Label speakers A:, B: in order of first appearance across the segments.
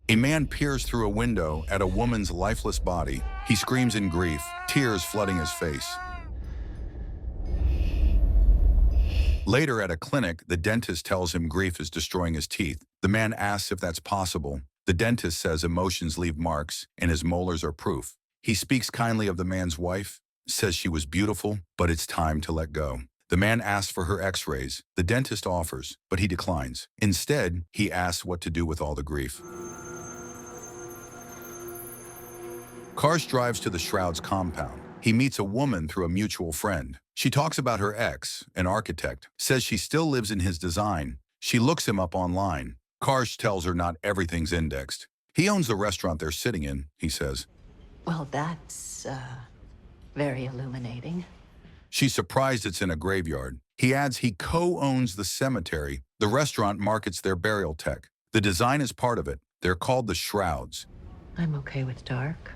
A: A man peers through a window at a woman's lifeless body. He screams in grief, tears flooding his face. Later at a clinic, the dentist tells him grief is destroying his teeth. The man asks if that's possible. The dentist says emotions leave marks, and his molars are proof. He speaks kindly of the man's wife, says she was beautiful, but it's time to let go. The man asks for her x-rays. The dentist offers, but he declines. Instead, he asks what to do with all the grief. Karsh drives to the Shroud's compound. He meets a woman through a mutual friend. She talks about her ex, an architect, says she still lives in his design. She looks him up online. Karsh tells her not everything's indexed. He owns the restaurant they're sitting in, he says.
B: Well, that's, very illuminating.
A: She's surprised it's in a graveyard. He adds he co-owns the cemetery. The restaurant markets their burial tech. The design is part of it. They're called the Shrouds.
B: I'm okay with dark.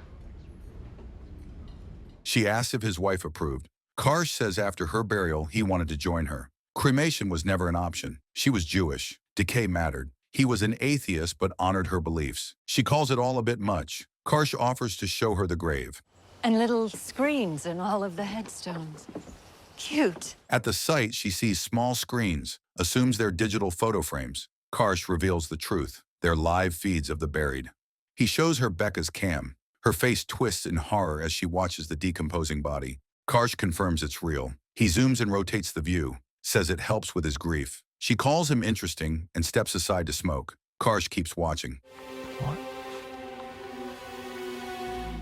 A: She asks if his wife approved. Karsh says after her burial, he wanted to join her. Cremation was never an option. She was Jewish. Decay mattered. He was an atheist but honored her beliefs. She calls it all a bit much. Karsh offers to show her the grave.
B: And little screens in all of the headstones. Cute.
A: At the site, she sees small screens, assumes they're digital photo frames. Karsh reveals the truth. They're live feeds of the buried. He shows her Becca's cam. Her face twists in horror as she watches the decomposing body. Karsh confirms it's real. He zooms and rotates the view, says it helps with his grief. She calls him interesting and steps aside to smoke. Karsh keeps watching.
C: What?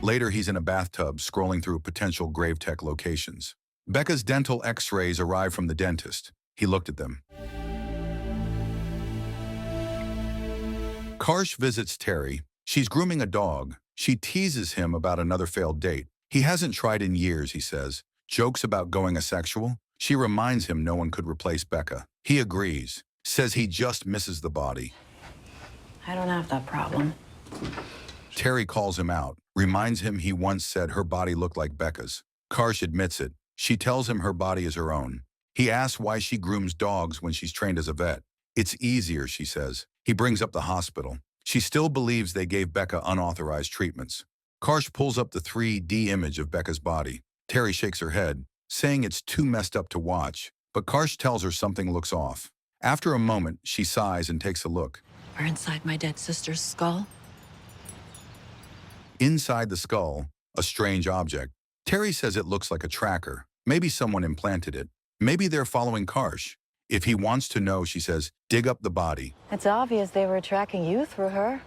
A: Later, he's in a bathtub scrolling through potential grave tech locations. Becca's dental x-rays arrive from the dentist. He looked at them. Karsh visits Terry. She's grooming a dog. She teases him about another failed date. He hasn't tried in years, he says. Jokes about going asexual. She reminds him no one could replace Becca. He agrees, says he just misses the body.
B: I don't have that problem.
A: Terry calls him out, reminds him he once said her body looked like Becca's. Karsh admits it. She tells him her body is her own. He asks why she grooms dogs when she's trained as a vet. It's easier, she says. He brings up the hospital. She still believes they gave Becca unauthorized treatments. Karsh pulls up the 3D image of Becca's body. Terry shakes her head, saying it's too messed up to watch, but Karsh tells her something looks off. After a moment, she sighs and takes a look.
B: We're inside my dead sister's skull.
A: Inside the skull, a strange object. Terry says it looks like a tracker. Maybe someone implanted it. Maybe they're following Karsh. If he wants to know, she says, dig up the body.
B: It's obvious they were tracking you through her.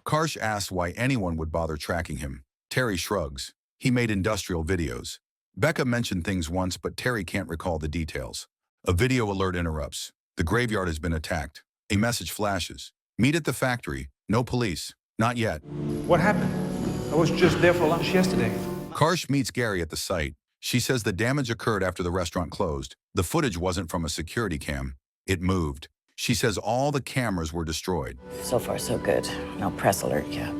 A: Karsh asks why anyone would bother tracking him. Terry shrugs. He made industrial videos. Becca mentioned things once, but Terry can't recall the details. A video alert interrupts. The graveyard has been attacked. A message flashes. Meet at the factory. No police. Not yet.
C: What happened? I was just there for lunch yesterday.
A: Karsh meets Gary at the site. She says the damage occurred after the restaurant closed. The footage wasn't from a security cam. It moved. She says all the cameras were destroyed.
B: So far, so good. No press alert yet.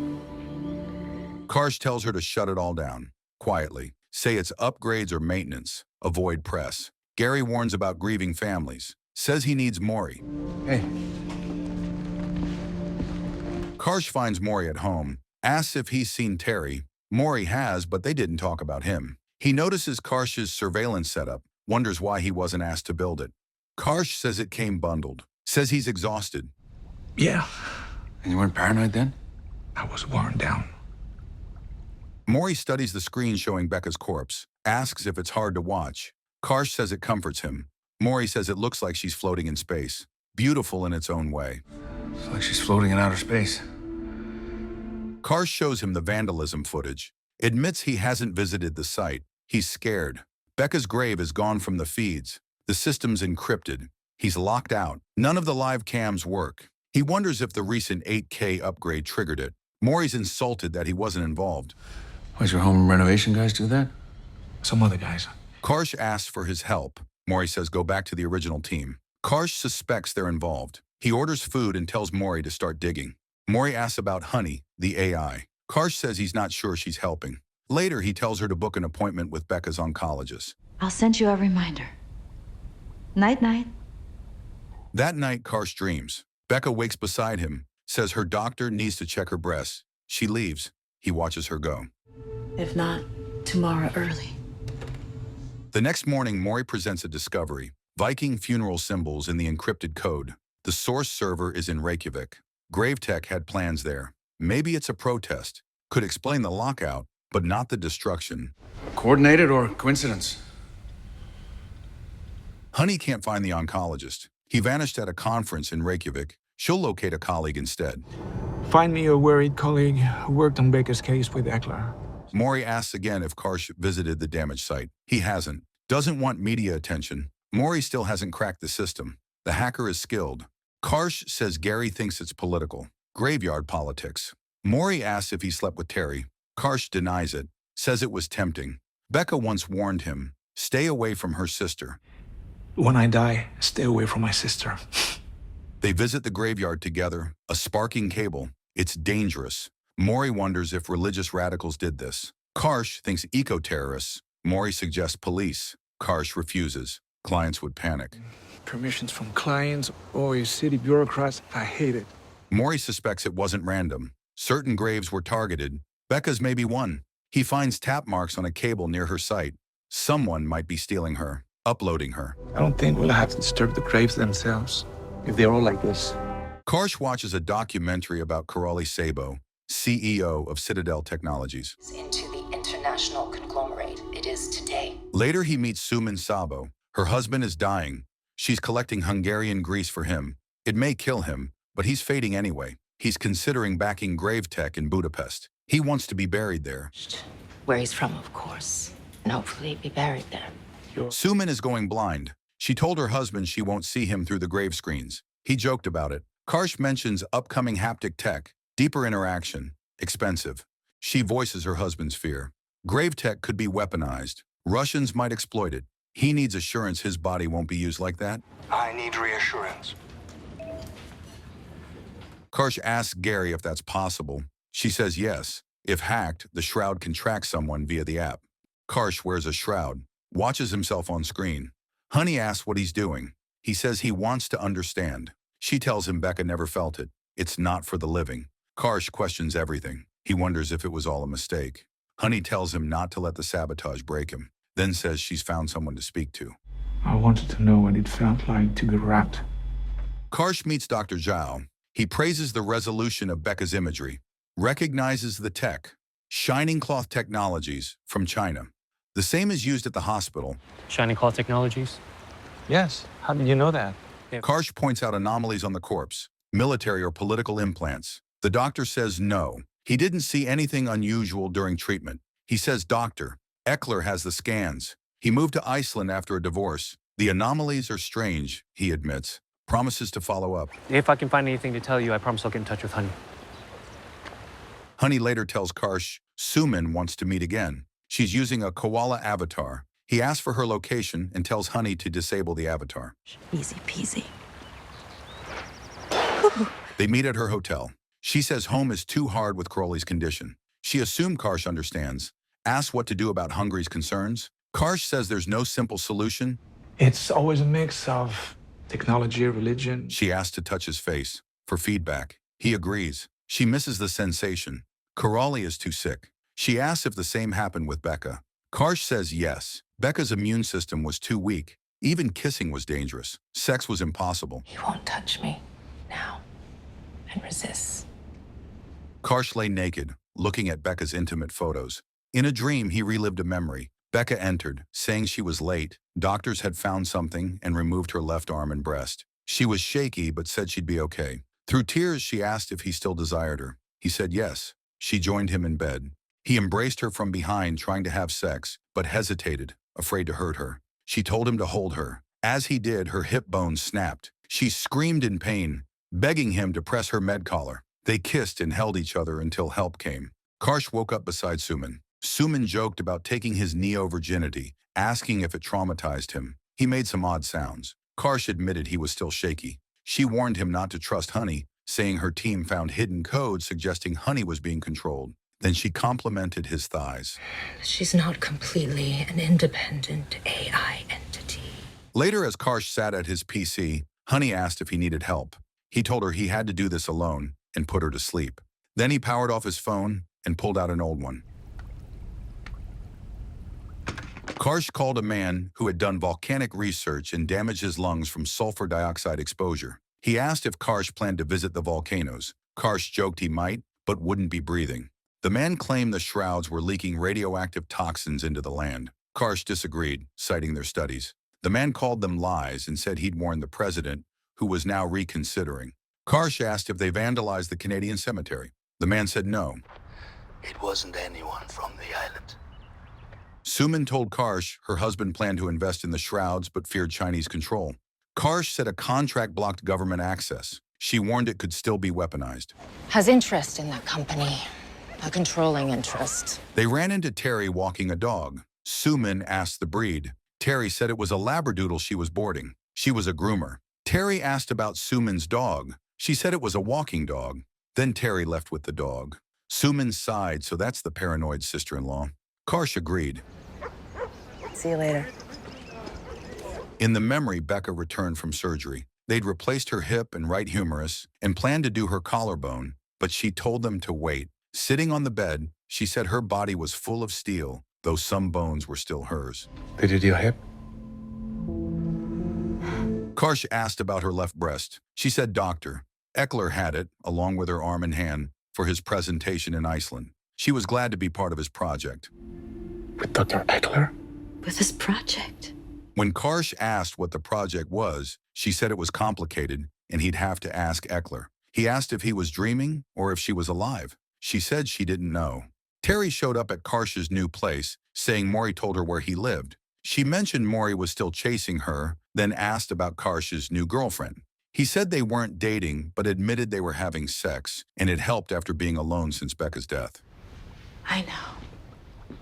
A: Karsh tells her to shut it all down. Quietly. Say it's upgrades or maintenance. Avoid press. Gary warns about grieving families. Says he needs Maury.
C: Hey.
A: Karsh finds Maury at home. Asks if he's seen Terry. Maury has, but they didn't talk about him. He notices Karsh's surveillance setup. Wonders why he wasn't asked to build it. Karsh says it came bundled. Says he's exhausted.
C: Yeah.
D: And you weren't paranoid then?
C: I was worn down.
A: Maury studies the screen showing Becca's corpse. Asks if it's hard to watch. Karsh says it comforts him. Maury says it looks like she's floating in space. Beautiful in its own way.
D: It's like she's floating in outer space.
A: Karsh shows him the vandalism footage. Admits he hasn't visited the site. He's scared. Becca's grave is gone from the feeds. The system's encrypted. He's locked out. None of the live cams work. He wonders if the recent 8K upgrade triggered it. Maury's insulted that he wasn't involved.
D: Why'd your home renovation guys do that?
C: Some other guys.
A: Karsh asks for his help. Maury says go back to the original team. Karsh suspects they're involved. He orders food and tells Maury to start digging. Maury asks about Honey, the AI. Karsh says he's not sure she's helping. Later, he tells her to book an appointment with Becca's oncologist.
B: I'll send you a reminder. Night-night.
A: That night, Karsh dreams. Becca wakes beside him, says her doctor needs to check her breasts. She leaves. He watches her go.
E: If not, tomorrow early.
A: The next morning, Maury presents a discovery. Viking funeral symbols in the encrypted code. The source server is in Reykjavik. Gravetech had plans there. Maybe it's a protest. Could explain the lockout, but not the destruction.
D: Coordinated or coincidence?
A: Honey can't find the oncologist. He vanished at a conference in Reykjavik. She'll locate a colleague instead.
C: Find me a worried colleague who worked on Baker's case with Eckler.
A: Maury asks again if Karsh visited the damaged site. He hasn't. Doesn't want media attention. Maury still hasn't cracked the system. The hacker is skilled. Karsh says Gary thinks it's political. Graveyard politics. Maury asks if he slept with Terry. Karsh denies it. Says it was tempting. Becca once warned him, stay away from her sister.
C: When I die, stay away from my sister.
A: They visit the graveyard together, a sparking cable. It's dangerous. Maury wonders if religious radicals did this. Karsh thinks eco-terrorists. Maury suggests police. Karsh refuses. Clients would panic.
C: Permissions from clients or city bureaucrats. I hate it.
A: Maury suspects it wasn't random. Certain graves were targeted. Becca's may be one. He finds tap marks on a cable near her site. Someone might be stealing her, uploading her.
C: I don't think we'll have to disturb the graves themselves if they're all like this.
A: Karsh watches a documentary about Karali Sabo, CEO of Citadel Technologies.
F: Into the international conglomerate it is today.
A: Later, he meets Suman Sabo. Her husband is dying. She's collecting Hungarian grease for him. It may kill him, but he's fading anyway. He's considering backing Gravetech in Budapest. He wants to be buried there.
F: Where he's from, of course. And hopefully be buried there.
A: Suman is going blind. She told her husband she won't see him through the grave screens. He joked about it. Karsh mentions upcoming haptic tech, deeper interaction, expensive. She voices her husband's fear. Gravetech could be weaponized. Russians might exploit it. He needs assurance his body won't be used like that.
G: I need reassurance.
A: Karsh asks Gary if that's possible. She says yes. If hacked, the shroud can track someone via the app. Karsh wears a shroud, watches himself on screen. Honey asks what he's doing. He says he wants to understand. She tells him Becca never felt it. It's not for the living. Karsh questions everything. He wonders if it was all a mistake. Honey tells him not to let the sabotage break him, then says she's found someone to speak to.
C: I wanted to know what it felt like to be wrapped.
A: Karsh meets Dr. Zhao. He praises the resolution of Becca's imagery, recognizes the tech, Shining Cloth Technologies from China. The same is used at the hospital.
H: Shining Cloth Technologies?
C: Yes. How did you know that?
A: Karsh points out anomalies on the corpse, military or political implants. The doctor says no. He didn't see anything unusual during treatment. He says, Doctor, Eckler has the scans. He moved to Iceland after a divorce. The anomalies are strange, he admits. Promises to follow up.
H: If I can find anything to tell you, I promise I'll get in touch with Honey.
A: Honey later tells Karsh Suman wants to meet again. She's using a koala avatar. He asks for her location and tells Honey to disable the avatar.
E: Easy peasy.
A: They meet at her hotel. She says home is too hard with Crowley's condition. She assumed Karsh understands. Asks what to do about Hungary's concerns. Karsh says there's no simple solution.
C: It's always a mix of technology, religion.
A: She asks to touch his face for feedback. He agrees. She misses the sensation. Karali is too sick. She asks if the same happened with Becca. Karsh says yes. Becca's immune system was too weak. Even kissing was dangerous. Sex was impossible.
F: He won't touch me now and resists.
A: Karsh lay naked, looking at Becca's intimate photos. In a dream, he relived a memory. Becca entered, saying she was late. Doctors had found something and removed her left arm and breast. She was shaky, but said she'd be okay. Through tears, she asked if he still desired her. He said yes. She joined him in bed. He embraced her from behind, trying to have sex, but hesitated, afraid to hurt her. She told him to hold her. As he did, her hip bone snapped. She screamed in pain, begging him to press her med collar. They kissed and held each other until help came. Karsh woke up beside Suman. Suman joked about taking his neo-virginity, asking if it traumatized him. He made some odd sounds. Karsh admitted he was still shaky. She warned him not to trust Honey, saying her team found hidden codes suggesting Honey was being controlled. Then she complimented his thighs.
F: She's not completely an independent AI entity.
A: Later, as Karsh sat at his PC, Honey asked if he needed help. He told her he had to do this alone. and put her to sleep. Then he powered off his phone and pulled out an old one. Karsh called a man who had done volcanic research and damaged his lungs from sulfur dioxide exposure. He asked if Karsh planned to visit the volcanoes. Karsh joked he might, but wouldn't be breathing. The man claimed the shrouds were leaking radioactive toxins into the land. Karsh disagreed, citing their studies. The man called them lies and said he'd warned the president, who was now reconsidering. Karsh asked if they vandalized the Canadian cemetery. The man said no.
G: It wasn't anyone from the island.
A: Suman told Karsh her husband planned to invest in the shrouds but feared Chinese control. Karsh said a contract blocked government access. She warned it could still be weaponized.
F: Has interest in that company. A controlling interest.
A: They ran into Terry walking a dog. Suman asked the breed. Terry said it was a Labradoodle she was boarding. She was a groomer. Terry asked about Suman's dog. She said it was a walking dog. Then Terry left with the dog. Suman sighed, so that's the paranoid sister-in-law. Karsh agreed.
E: See you later.
A: In the memory, Becca returned from surgery. They'd replaced her hip and right humerus and planned to do her collarbone, but she told them to wait. Sitting on the bed, she said her body was full of steel, though some bones were still hers.
C: They did your hip?
A: Karsh asked about her left breast. She said Dr. Eckler had it, along with her arm and hand, for his presentation in Iceland. She was glad to be part of his project.
C: With Dr. Eckler?
E: With this project?
A: When Karsh asked what the project was, she said it was complicated and he'd have to ask Eckler. He asked if he was dreaming or if she was alive. She said she didn't know. Terry showed up at Karsh's new place, saying Maury told her where he lived. She mentioned Maury was still chasing her, then asked about Karsh's new girlfriend. He said they weren't dating, but admitted they were having sex, and it helped after being alone since Becca's death.
E: I know.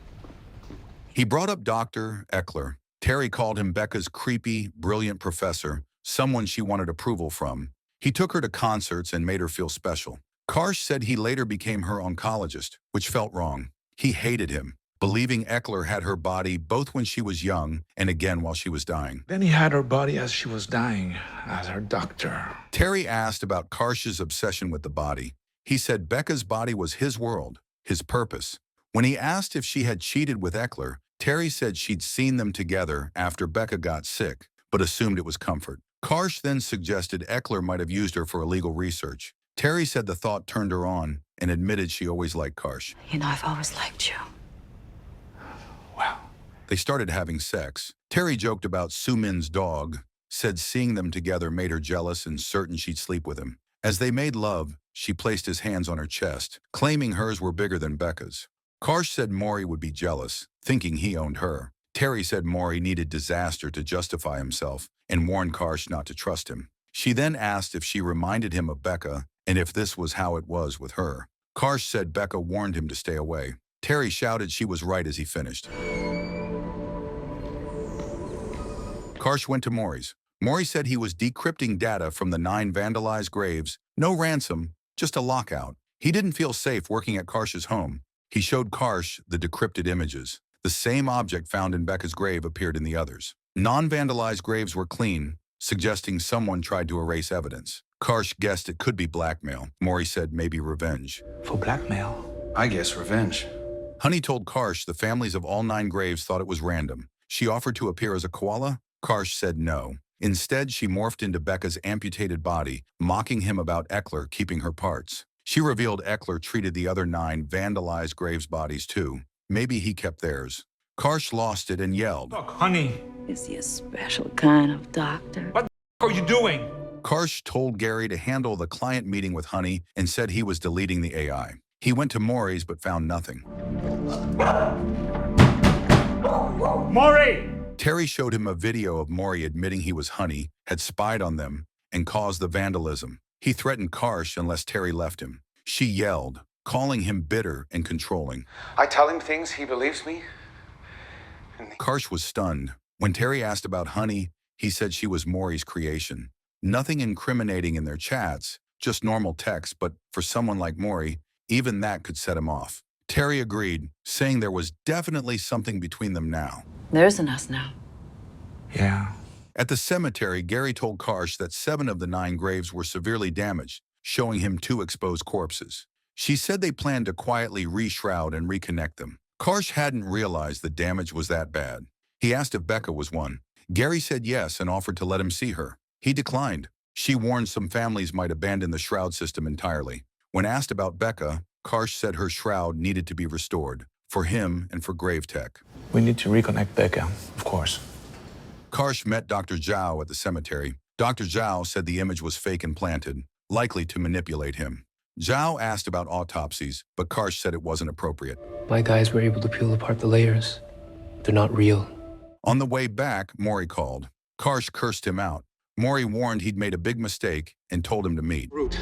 A: He brought up Dr. Eckler. Terry called him Becca's creepy, brilliant professor, someone she wanted approval from. He took her to concerts and made her feel special. Karsh said he later became her oncologist, which felt wrong. He hated him, believing Eckler had her body both when she was young and again while she was dying.
C: Then he had her body as she was dying, as her doctor.
A: Terry asked about Karsh's obsession with the body. He said Becca's body was his world, his purpose. When he asked if she had cheated with Eckler, Terry said she'd seen them together after Becca got sick, but assumed it was comfort. Karsh then suggested Eckler might have used her for illegal research. Terry said the thought turned her on and admitted she always liked Karsh.
E: You know, I've always liked you.
C: Wow.
A: They started having sex. Terry joked about Sumin's dog, said seeing them together made her jealous and certain she'd sleep with him. As they made love, she placed his hands on her chest, claiming hers were bigger than Becca's. Karsh said Maury would be jealous, thinking he owned her. Terry said Maury needed disaster to justify himself and warned Karsh not to trust him. She then asked if she reminded him of Becca and if this was how it was with her. Karsh said Becca warned him to stay away. Terry shouted she was right as he finished. Karsh went to Maury's. Maury said he was decrypting data from the 9 vandalized graves. No ransom, just a lockout. He didn't feel safe working at Karsh's home. He showed Karsh the decrypted images. The same object found in Becca's grave appeared in the others. Non-vandalized graves were clean, suggesting someone tried to erase evidence. Karsh guessed it could be blackmail. Maury said maybe revenge.
C: For blackmail?
D: I guess revenge.
A: Honey told Karsh the families of all 9 graves thought it was random. She offered to appear as a koala. Karsh said no. Instead, she morphed into Becca's amputated body, mocking him about Eckler keeping her parts. She revealed Eckler treated the other 9 vandalized graves' bodies too. Maybe he kept theirs. Karsh lost it and yelled.
C: Look, honey.
E: Is he a special kind of doctor?
C: What the are you doing?
A: Karsh told Gary to handle the client meeting with Honey and said he was deleting the AI. He went to Maury's but found nothing.
C: Maury!
A: Terry showed him a video of Maury admitting he was Honey, had spied on them, and caused the vandalism. He threatened Karsh unless Terry left him. She yelled, calling him bitter and controlling.
G: I tell him things, he believes me.
A: Karsh was stunned. When Terry asked about Honey, he said she was Maury's creation. Nothing incriminating in their chats, just normal text, but for someone like Maury, even that could set him off. Terry agreed, saying there was definitely something between them now.
E: There's an us now.
C: Yeah.
A: At the cemetery, Gary told Karsh that 7 of the 9 graves were severely damaged. showing him 2 exposed corpses. She said they planned to quietly re-shroud and reconnect them. Karsh hadn't realized the damage was that bad. He asked if Becca was one. Gary said yes and offered to let him see her. He declined. She warned some families might abandon the shroud system entirely. When asked about Becca, Karsh said her shroud needed to be restored, for him and for Gravetech.
C: We need to reconnect Becca, of course.
A: Karsh met Dr. Zhao at the cemetery. Dr. Zhao said the image was fake and planted, likely to manipulate him. Zhao asked about autopsies, but Karsh said it wasn't appropriate.
I: My guys were able to peel apart the layers. They're not real.
A: On the way back, Maury called. Karsh cursed him out. Maury warned he'd made a big mistake and told him to meet.
J: Root.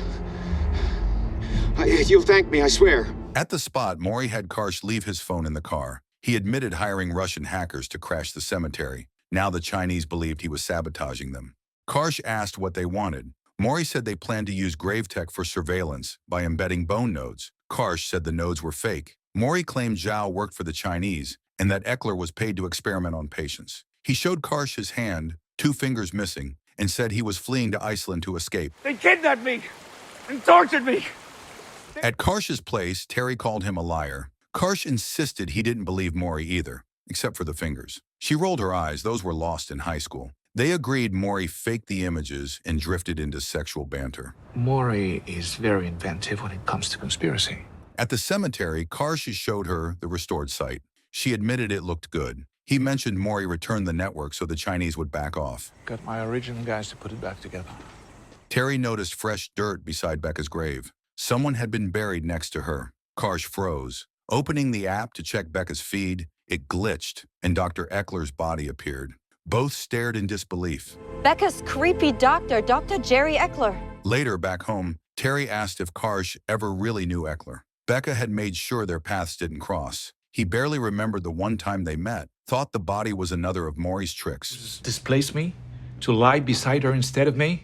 J: You'll thank me, I swear.
A: At the spot, Maury had Karsh leave his phone in the car. He admitted hiring Russian hackers to crash the cemetery. Now the Chinese believed he was sabotaging them. Karsh asked what they wanted. Maury said they planned to use Gravetech for surveillance by embedding bone nodes. Karsh said the nodes were fake. Maury claimed Zhao worked for the Chinese and that Eckler was paid to experiment on patients. He showed Karsh his hand, 2 fingers missing, and said he was fleeing to Iceland to escape.
C: They kidnapped me and tortured me.
A: At Karsh's place, Terry called him a liar. Karsh insisted he didn't believe Maury either, except for the fingers. She rolled her eyes. Those were lost in high school. They agreed Maury faked the images and drifted into sexual banter.
C: Maury is very inventive when it comes to conspiracy.
A: At the cemetery, Karsh showed her the restored site. She admitted it looked good. He mentioned Maury returned the network so the Chinese would back off.
C: Got my original guys to put it back together.
A: Terry noticed fresh dirt beside Becca's grave. Someone had been buried next to her. Karsh froze. Opening the app to check Becca's feed, it glitched, and Dr. Eckler's body appeared. Both stared in disbelief.
B: Becca's creepy doctor, Dr. Jerry Eckler.
A: Later, back home, Terry asked if Karsh ever really knew Eckler. Becca had made sure their paths didn't cross. He barely remembered the one time they met, thought the body was another of Maury's tricks.
C: Displace me? To lie beside her instead of me?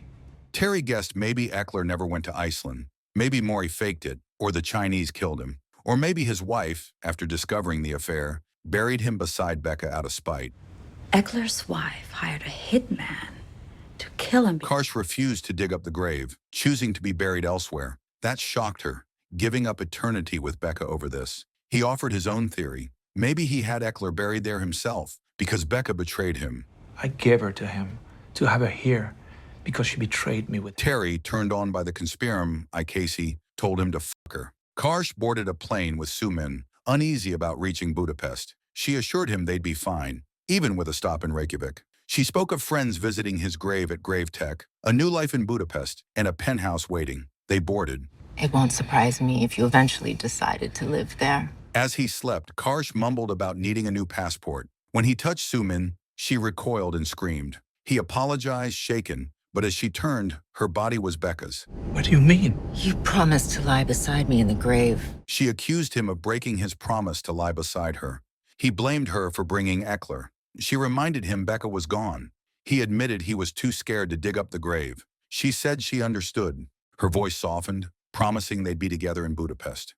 A: Terry guessed maybe Eckler never went to Iceland. Maybe Maury faked it, or the Chinese killed him. Or maybe his wife, after discovering the affair, buried him beside Becca out of spite.
E: Eckler's wife hired a hitman to kill him.
A: Karsh refused to dig up the grave, choosing to be buried elsewhere. That shocked her, giving up eternity with Becca over this. He offered his own theory. Maybe he had Eckler buried there himself, because Becca betrayed him.
C: I gave her to him, to have her here, because she betrayed me with...
A: Terry, turned on by the conspirum, Casey, told him to fuck her. Karsh boarded a plane with Sumin, uneasy about reaching Budapest. She assured him they'd be fine, even with a stop in Reykjavik. She spoke of friends visiting his grave at Gravetech, a new life in Budapest, and a penthouse waiting. They boarded.
F: It won't surprise me if you eventually decided to live there.
A: As he slept, Karsh mumbled about needing a new passport. When he touched Sumin, she recoiled and screamed. He apologized, shaken, but as she turned, her body was Becca's.
C: What do you mean?
F: You promised to lie beside me in the grave.
A: She accused him of breaking his promise to lie beside her. He blamed her for bringing Eckler. She reminded him Becca was gone. He admitted he was too scared to dig up the grave. She said she understood. Her voice softened, promising they'd be together in Budapest.